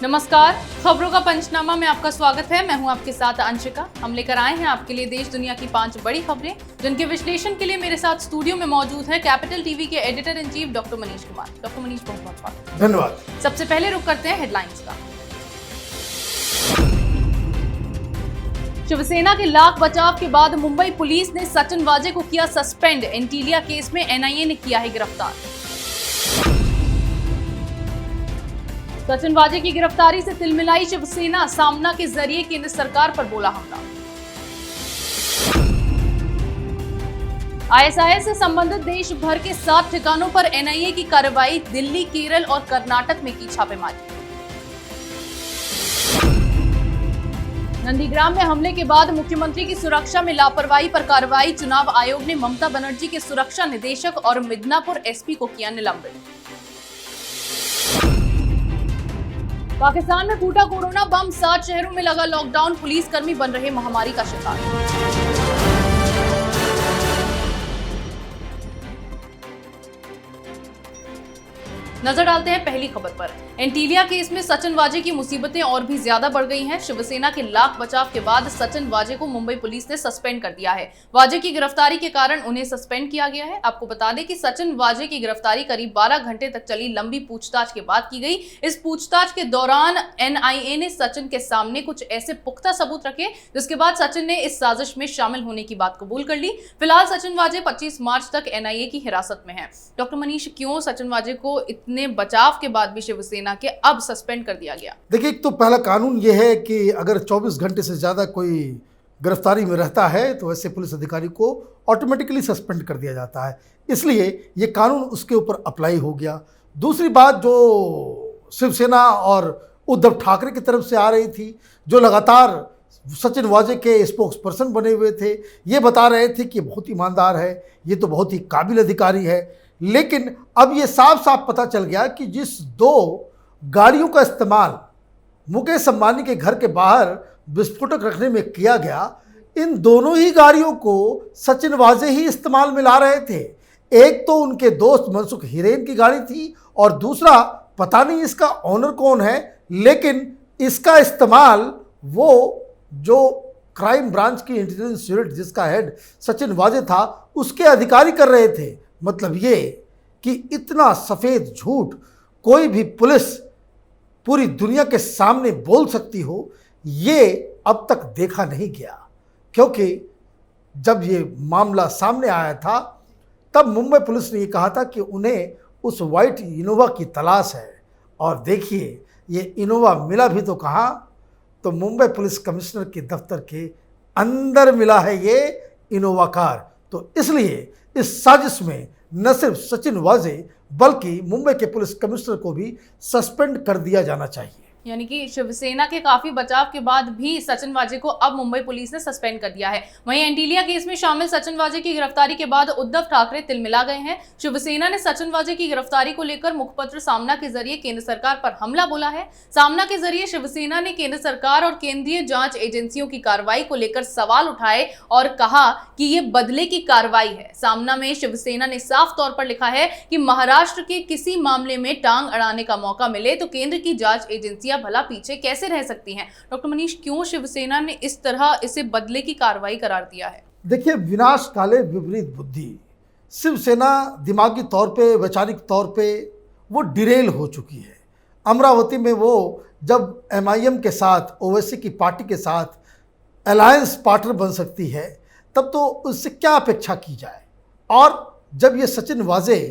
नमस्कार, खबरों का पंचनामा में आपका स्वागत है। मैं हूं आपके साथ अंशिका। हम लेकर आए हैं आपके लिए देश दुनिया की 5 बड़ी खबरें, जिनके विश्लेषण के लिए मेरे साथ स्टूडियो में मौजूद है कैपिटल टीवी के editor in chief doctor Manish Kumar. Doctor Manish, बहुत बहुत स्वागत। धन्यवाद। सबसे पहले रुक करते हैं हेडलाइंस का। शिवसेना के लाख बचाव के बाद मुंबई पुलिस ने सचिन वाजे को किया सस्पेंड। एंटीलिया केस में एनआईए ने किया है गिरफ्तार। सचिन वाजे की गिरफ्तारी से तिलमिलाई शिवसेना, सामना के जरिए केंद्र सरकार पर बोला हमला। आईएसआईएस से संबंधित देश भर के 7 ठिकानों पर एनआईए की कार्रवाई, दिल्ली, केरल और कर्नाटक में की छापेमारी। नंदीग्राम में हमले के बाद मुख्यमंत्री की सुरक्षा में लापरवाही पर कार्रवाई, चुनाव आयोग ने ममता बनर्जी के सुरक्षा निदेशक और मिदनापुर एसपी को किया निलंबित। पाकिस्तान में फूटा कोरोना बम, 7 शहरों में लगा लॉकडाउन, पुलिसकर्मी बन रहे महामारी का शिकार। नजर डालते हैं पहली खबर पर। एंटीलिया केस में सचिन वाजे की मुसीबतें और भी ज्यादा बढ़ गई हैं। शिवसेना के लाख बचाव के बाद सचिन वाजे को मुंबई पुलिस ने सस्पेंड कर दिया है। वाजे की गिरफ्तारी के कारण उन्हें सस्पेंड किया गया है। आपको बता दें कि सचिन वाजे की गिरफ्तारी करीब 12 घंटे तक चली लंबी पूछताछ के बाद की गई। इस पूछताछ के दौरान एनआईए ने सचिन के सामने कुछ ऐसे पुख्ता सबूत रखे, जिसके बाद सचिन ने इस साजिश में शामिल होने की बात कबूल कर ली। फिलहाल सचिन वाजे 25 मार्च तक एनआईए की हिरासत में है। डॉक्टर मनीष, क्यों सचिन वाजे को इतने बचाव के बाद भी शिवसेना के अब सस्पेंड कर दिया गया? देखिए, एक तो पहला कानून यह है कि अगर 24 घंटे से ज़्यादा कोई गिरफ्तारी में रहता है तो वैसे पुलिस अधिकारी को ऑटोमेटिकली सस्पेंड कर दिया जाता है, इसलिए ये कानून उसके ऊपर अप्लाई हो गया। दूसरी बात जो शिवसेना और उद्धव ठाकरे की तरफ से आ रही थी, जो लगातार सचिन वाजे के स्पोक्स पर्सन बने हुए थे, ये बता रहे थे कि बहुत ईमानदार है, ये तो बहुत ही काबिल अधिकारी है, लेकिन अब ये साफ साफ पता चल गया कि जिस 2 गाड़ियों का इस्तेमाल मुकेश अंबानी के घर के बाहर विस्फोटक रखने में किया गया, इन दोनों ही गाड़ियों को सचिन वाजे ही इस्तेमाल में ला रहे थे। एक तो उनके दोस्त मनसुख हिरेन की गाड़ी थी और दूसरा पता नहीं इसका ऑनर कौन है, लेकिन इसका इस्तेमाल वो जो क्राइम ब्रांच की इंटेलिजेंस यूनिट जिसका हेड सचिन वाजे था उसके अधिकारी कर रहे थे। मतलब ये कि इतना सफ़ेद झूठ कोई भी पुलिस पूरी दुनिया के सामने बोल सकती हो, ये अब तक देखा नहीं गया। क्योंकि जब ये मामला सामने आया था तब मुंबई पुलिस ने ये कहा था कि उन्हें उस वाइट इनोवा की तलाश है, और देखिए ये इनोवा मिला भी तो कहाँ, तो मुंबई पुलिस कमिश्नर के दफ्तर के अंदर मिला है ये इनोवा कार। तो इसलिए इस साजिश में न सिर्फ सचिन वाजे बल्कि मुंबई के पुलिस कमिश्नर को भी सस्पेंड कर दिया जाना चाहिए। यानी कि शिवसेना के काफी बचाव के बाद भी सचिन वाजे को अब मुंबई पुलिस ने सस्पेंड कर दिया है। वहीं एंटीलिया केस में शामिल सचिन वाजे की गिरफ्तारी के बाद उद्धव ठाकरे तिलमिला गए हैं। शिवसेना ने सचिन वाजे की गिरफ्तारी को लेकर मुखपत्र सामना के जरिए केंद्र सरकार पर हमला बोला है। सामना के जरिए शिवसेना ने केंद्र सरकार और केंद्रीय जांच एजेंसियों की कार्रवाई को लेकर सवाल उठाए और कहा कि ये बदले की कार्रवाई है। सामना में शिवसेना ने साफ तौर पर लिखा है कि महाराष्ट्र के किसी मामले में टांग अड़ाने का मौका मिले तो केंद्र की जांच एजेंसियां भला पीछे कैसे रह सकती हैं? डॉक्टर मनीष, क्यों शिवसेना ने इस तरह इसे बदले की कार्रवाई करार दिया है? देखिए, विनाश काले विपरीत बुद्धि। शिवसेना दिमागी तौर पे, वैचारिक तौर पे वो डिरेल हो चुकी है। अमरावती में वो जब एमआईएम के साथ, ओवैसी की पार्टी के साथ अलायंस पार्टनर बन सकती है, तब तो उससे क्या अपेक्षा की जाए। और जब ये सचिन वाजे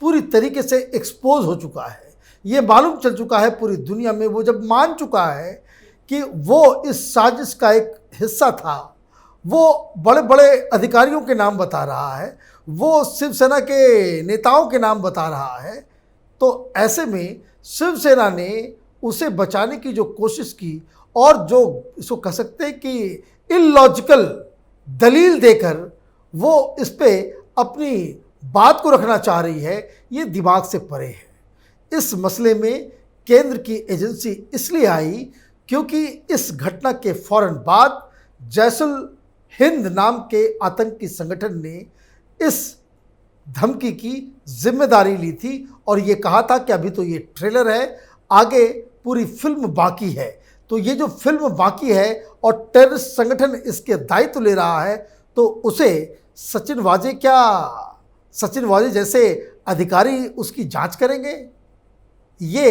पूरी तरीके से एक्सपोज हो चुका है, ये मालूम चल चुका है पूरी दुनिया में, वो जब मान चुका है कि वो इस साजिश का एक हिस्सा था, वो बड़े बड़े अधिकारियों के नाम बता रहा है, वो शिवसेना के नेताओं के नाम बता रहा है, तो ऐसे में शिवसेना ने उसे बचाने की जो कोशिश की और जो इसको कह सकते हैं कि इलॉजिकल दलील देकर वो इस पे अपनी बात को रखना चाह रही है, ये दिमाग से परे है। इस मसले में केंद्र की एजेंसी इसलिए आई क्योंकि इस घटना के फौरन बाद जैसुल हिंद नाम के आतंकी संगठन ने इस धमकी की जिम्मेदारी ली थी और ये कहा था कि अभी तो ये ट्रेलर है, आगे पूरी फिल्म बाकी है। तो ये जो फिल्म बाकी है और टेररिस्ट संगठन इसके दायित्व ले रहा है, तो उसे सचिन वाजे जैसे अधिकारी उसकी जांच करेंगे? ये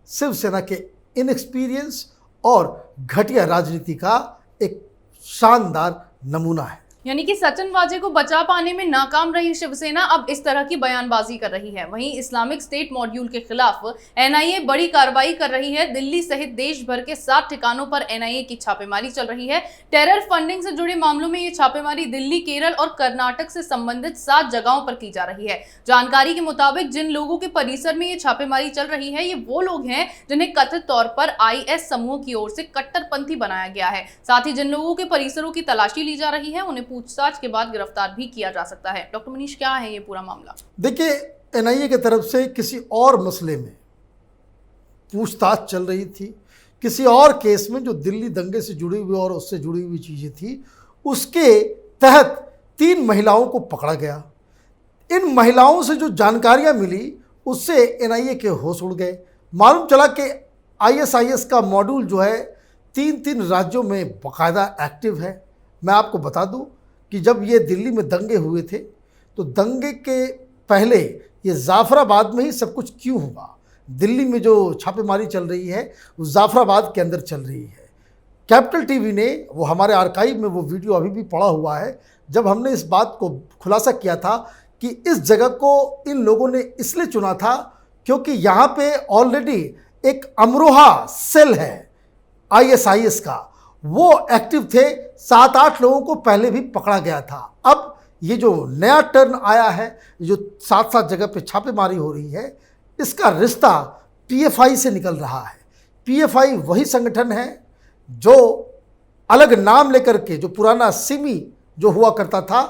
शिवसेना के इनएक्सपीरियंस और घटिया राजनीति का एक शानदार नमूना है। यानी कि सचिन वाजे को बचा पाने में नाकाम रही शिवसेना अब इस तरह की बयानबाजी कर रही है। वहीं इस्लामिक स्टेट मॉड्यूल के खिलाफ एनआईए बड़ी कार्रवाई कर रही है। दिल्ली सहित देश भर के 7 ठिकानों पर एनआईए की छापेमारी चल रही है। टेरर फंडिंग से जुड़े मामलों में ये छापेमारी दिल्ली, केरल और कर्नाटक से संबंधित 7 जगहों पर की जा रही है। जानकारी के मुताबिक जिन लोगों के परिसर में ये छापेमारी चल रही है, ये वो लोग हैं जिन्हें कथित तौर पर आईएस समूह की ओर से कट्टरपंथी बनाया गया है। साथ ही जिन लोगों के परिसरों की तलाशी ली जा रही है, उन्हें पूछताछ के बाद गिरफ्तार भी किया जा सकता है। डॉक्टर मनीष, क्या है ये पूरा मामला? देखिए, एनआईए की तरफ से किसी और मसले में पूछताछ चल रही थी, किसी और केस में जो दिल्ली दंगे से जुड़ी हुई और उससे जुड़ी हुई चीजें थी, उसके तहत 3 महिलाओं को पकड़ा गया। इन महिलाओं से जो जानकारियां मिली उससे एनआईए के होश उड़ गए। मालूम चला कि आईएसआईएस का मॉड्यूल जो है 3 राज्यों में बाकायदा एक्टिव है। मैं आपको बता दूं कि जब ये दिल्ली में दंगे हुए थे, तो दंगे के पहले ये जाफराबाद में ही सब कुछ क्यों हुआ? दिल्ली में जो छापेमारी चल रही है वो जाफराबाद के अंदर चल रही है। कैपिटल टीवी ने, वो हमारे आर्काइव में वो वीडियो अभी भी पड़ा हुआ है, जब हमने इस बात को खुलासा किया था कि इस जगह को इन लोगों ने इसलिए चुना था क्योंकि यहाँ पे ऑलरेडी एक अमरोहा सेल है आईएसआईएस का, वो एक्टिव थे। 7-8 लोगों को पहले भी पकड़ा गया था। अब ये जो नया टर्न आया है, जो 7 जगह पे छापेमारी हो रही है, इसका रिश्ता पीएफआई से निकल रहा है। पीएफआई वही संगठन है जो अलग नाम लेकर के, जो पुराना सिमी जो हुआ करता था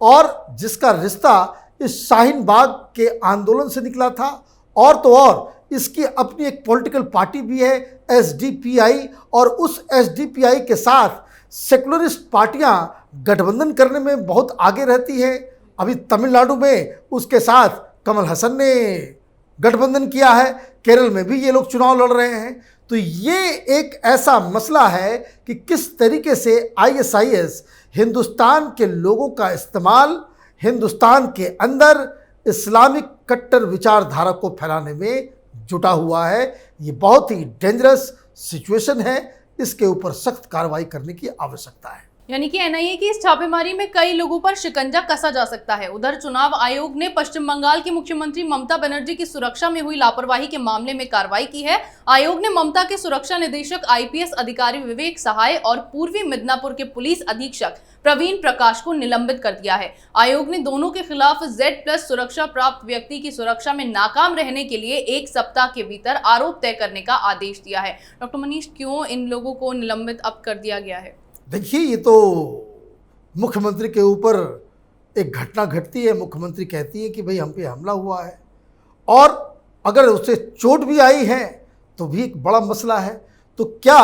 और जिसका रिश्ता इस शाहीन बाग के आंदोलन से निकला था, और तो और इसकी अपनी एक पॉलिटिकल पार्टी भी है एसडीपीआई, और उस एसडीपीआई के साथ सेकुलरिस्ट पार्टियां गठबंधन करने में बहुत आगे रहती है। अभी तमिलनाडु में उसके साथ कमल हसन ने गठबंधन किया है, केरल में भी ये लोग चुनाव लड़ रहे हैं। तो ये एक ऐसा मसला है कि किस तरीके से आईएसआईएस हिंदुस्तान के लोगों का इस्तेमाल हिंदुस्तान के अंदर इस्लामिक कट्टर विचारधारा को फैलाने में जुटा हुआ है। ये बहुत ही डेंजरस सिचुएशन है, इसके ऊपर सख्त कार्रवाई करने की आवश्यकता है। यानी कि एनआईए की इस छापेमारी में कई लोगों पर शिकंजा कसा जा सकता है। उधर चुनाव आयोग ने पश्चिम बंगाल की मुख्यमंत्री ममता बनर्जी की सुरक्षा में हुई लापरवाही के मामले में कार्रवाई की है। आयोग ने ममता के सुरक्षा निदेशक आईपीएस अधिकारी विवेक सहाय और पूर्वी मिदनापुर के पुलिस अधीक्षक प्रवीण प्रकाश को निलंबित कर दिया है। आयोग ने दोनों के खिलाफ Z+ सुरक्षा प्राप्त व्यक्ति की सुरक्षा में नाकाम रहने के लिए 1 सप्ताह के भीतर आरोप तय करने का आदेश दिया है। डॉक्टर मनीष, क्यों इन लोगों को निलंबित अब कर दिया गया है? देखिए, ये तो मुख्यमंत्री के ऊपर एक घटना घटती है, मुख्यमंत्री कहती है कि भाई हम पे हमला हुआ है, और अगर उसे चोट भी आई है तो भी एक बड़ा मसला है। तो क्या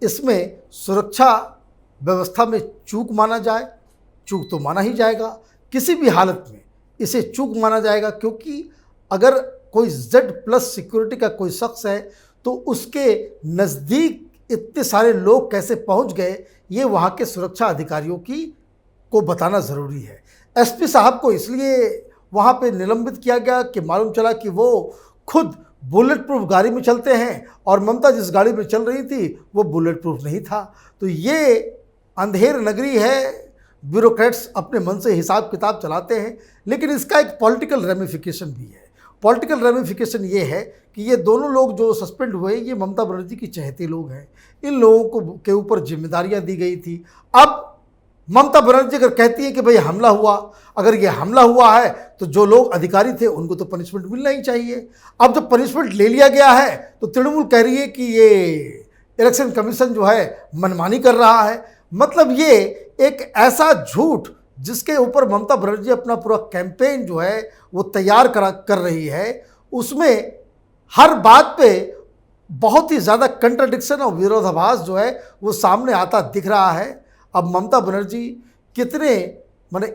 इसमें सुरक्षा व्यवस्था में चूक माना जाए? चूक तो माना ही जाएगा, किसी भी हालत में इसे चूक माना जाएगा, क्योंकि अगर कोई Z+ सिक्योरिटी का कोई शख्स है तो उसके नज़दीक इतने सारे लोग कैसे पहुंच गए, ये वहाँ के सुरक्षा अधिकारियों को बताना ज़रूरी है। एसपी साहब को इसलिए वहाँ पे निलंबित किया गया कि मालूम चला कि वो खुद बुलेट प्रूफ गाड़ी में चलते हैं और ममता जिस गाड़ी में चल रही थी वो बुलेट प्रूफ नहीं था। तो ये अंधेर नगरी है, ब्यूरोक्रेट्स अपने मन से हिसाब किताब चलाते हैं, लेकिन इसका एक पॉलिटिकल रेमिफिकेशन भी है। पॉलिटिकल रेमिफिकेशन ये है कि ये दोनों लोग जो सस्पेंड हुए, ये ममता बनर्जी की चहेते लोग हैं। इन लोगों को के ऊपर जिम्मेदारियां दी गई थी। अब ममता बनर्जी अगर कहती है कि भाई हमला हुआ, अगर ये हमला हुआ है तो जो लोग अधिकारी थे उनको तो पनिशमेंट मिलना ही चाहिए। अब जब पनिशमेंट ले लिया गया है तो तृणमूल कह रही है कि ये इलेक्शन कमीशन जो है मनमानी कर रहा है। मतलब ये एक ऐसा झूठ जिसके ऊपर ममता बनर्जी अपना पूरा कैंपेन जो है वो तैयार कर रही है, उसमें हर बात पे बहुत ही ज़्यादा कंट्राडिक्शन और विरोधाभास जो है वो सामने आता दिख रहा है। अब ममता बनर्जी कितने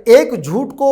एक झूठ को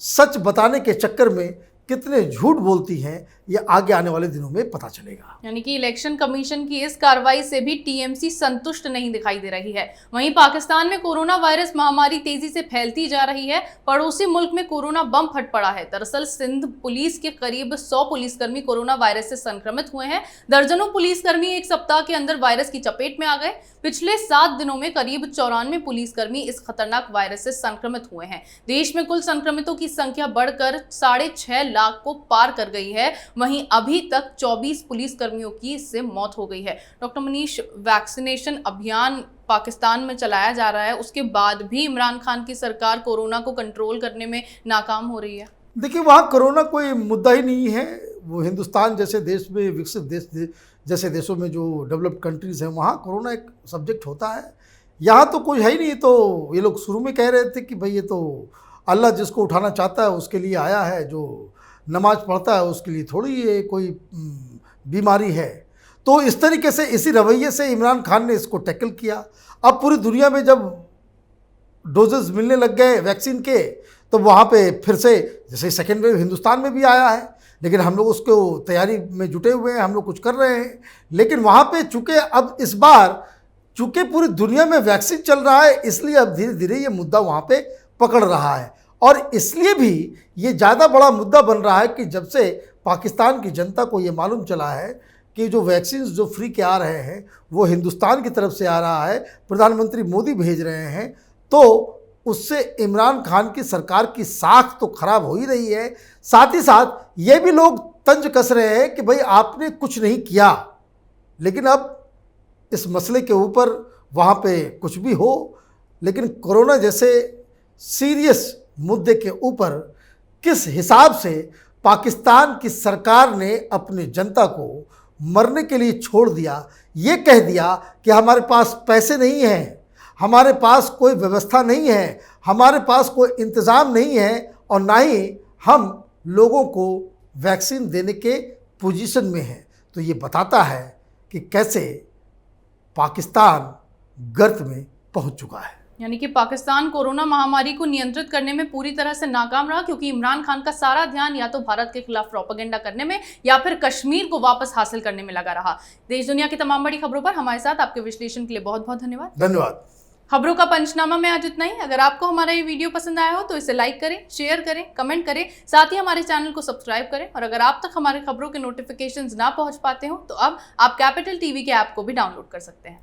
सच बताने के चक्कर में कितने झूठ बोलती हैं, ये आगे आने वाले दिनों में पता चलेगा। यानी कि इलेक्शन कमीशन की इस कार्रवाई से भी टीएमसी संतुष्ट नहीं दिखाई दे रही है। वहीं पाकिस्तान में कोरोना वायरस महामारी तेजी से फैलती जा रही है। पड़ोसी मुल्क में कोरोना बम फट पड़ा है। दरअसल सिंध पुलिस के करीब 100 पुलिसकर्मी कोरोना वायरस से संक्रमित हुए हैं। दर्जनों पुलिसकर्मी एक सप्ताह के अंदर वायरस की चपेट में आ गए। पिछले 7 दिनों में करीब 94 पुलिसकर्मी इस खतरनाक वायरस से संक्रमित हुए हैं। देश में कुल संक्रमितों की संख्या बढ़कर 6.5 लाख को पार कर गई है। वहीं अभी तक 24 पुलिसकर्मियों की इससे मौत हो गई है। डॉक्टर मनीष, वैक्सीनेशन अभियान पाकिस्तान में चलाया जा रहा है, उसके बाद भी इमरान खान की सरकार कोरोना को कंट्रोल करने में नाकाम हो रही है। देखिए, वहाँ कोरोना कोई मुद्दा ही नहीं है। वो हिंदुस्तान जैसे देश में, विकसित देश जैसे देशों में जो डेवलप्ड कंट्रीज़ हैं, वहाँ कोरोना एक सब्जेक्ट होता है। यहाँ तो कोई है ही नहीं। तो ये लोग शुरू में कह रहे थे कि भाई ये तो अल्लाह जिसको उठाना चाहता है उसके लिए आया है, जो नमाज पढ़ता है उसके लिए थोड़ी ये कोई बीमारी है। तो इस तरीके से, इसी रवैये से इमरान खान ने इसको टैकल किया। अब पूरी दुनिया में जब डोजेस मिलने लग गए वैक्सीन के, तो वहाँ पे फिर से जैसे सेकेंड वेव हिंदुस्तान में भी आया है, लेकिन हम लोग उसको तैयारी में जुटे हुए हैं, हम लोग कुछ कर रहे हैं। लेकिन वहाँ पे चूँकि अब इस बार चूँकि पूरी दुनिया में वैक्सीन चल रहा है, इसलिए अब धीरे धीरे ये मुद्दा वहाँ पे पकड़ रहा है। और इसलिए भी ये ज़्यादा बड़ा मुद्दा बन रहा है कि जब से पाकिस्तान की जनता को ये मालूम चला है कि जो वैक्सीन जो फ्री के आ रहे हैं वो हिंदुस्तान की तरफ से आ रहा है, प्रधानमंत्री मोदी भेज रहे हैं, तो उससे इमरान खान की सरकार की साख तो खराब हो ही रही है। साथ ही साथ ये भी लोग तंज कस रहे हैं कि भाई आपने कुछ नहीं किया, लेकिन अब इस मसले के ऊपर वहाँ पे कुछ भी हो, लेकिन कोरोना जैसे सीरियस मुद्दे के ऊपर किस हिसाब से पाकिस्तान की सरकार ने अपनी जनता को मरने के लिए छोड़ दिया, ये कह दिया कि हमारे पास पैसे नहीं हैं, हमारे पास कोई व्यवस्था नहीं है, हमारे पास कोई इंतज़ाम नहीं है, और ना ही हम लोगों को वैक्सीन देने के पोजीशन में हैं। तो ये बताता है कि कैसे पाकिस्तान गर्त में पहुंच चुका है। यानी कि पाकिस्तान कोरोना महामारी को नियंत्रित करने में पूरी तरह से नाकाम रहा, क्योंकि इमरान खान का सारा ध्यान या तो भारत के खिलाफ प्रोपेगेंडा करने में या फिर कश्मीर को वापस हासिल करने में लगा रहा। देश दुनिया की तमाम बड़ी खबरों पर हमारे साथ आपके विश्लेषण के लिए बहुत बहुत धन्यवाद। खबरों का पंचनामा में आज इतना ही। अगर आपको हमारा ये वीडियो पसंद आया हो तो इसे लाइक करें, शेयर करें, कमेंट करें, साथ ही हमारे चैनल को सब्सक्राइब करें। और अगर आप तक हमारे खबरों के नोटिफिकेशंस ना पहुंच पाते हो तो अब आप कैपिटल टीवी के ऐप को भी डाउनलोड कर सकते हैं।